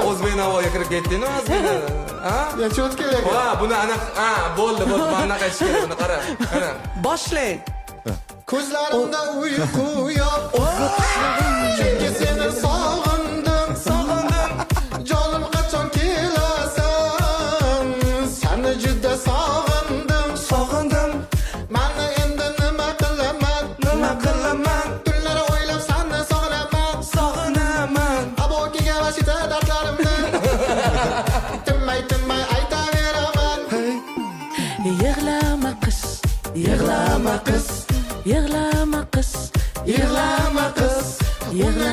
O'zbek navoga kirib ketding ozgina. Ha? Ya cho'tka aka. Ha, buni bo'ldi. Mana qaytish kerak, buni qara. Qara. Boshlang. Ko'zlarimda uyqu yo'q. Chunki seni sog'indim. Jonim qachon kelasan? Seni juda sog'indim. Mani endi nima qilaman? Tunlari o'ylab seni sog'inaman. Abokiga vashita dardlarimni tinmay aytaveraman. Yig'lama qiz. Yig'lama qiz. Yig'lama qiz. Yig'lama qiz. Unga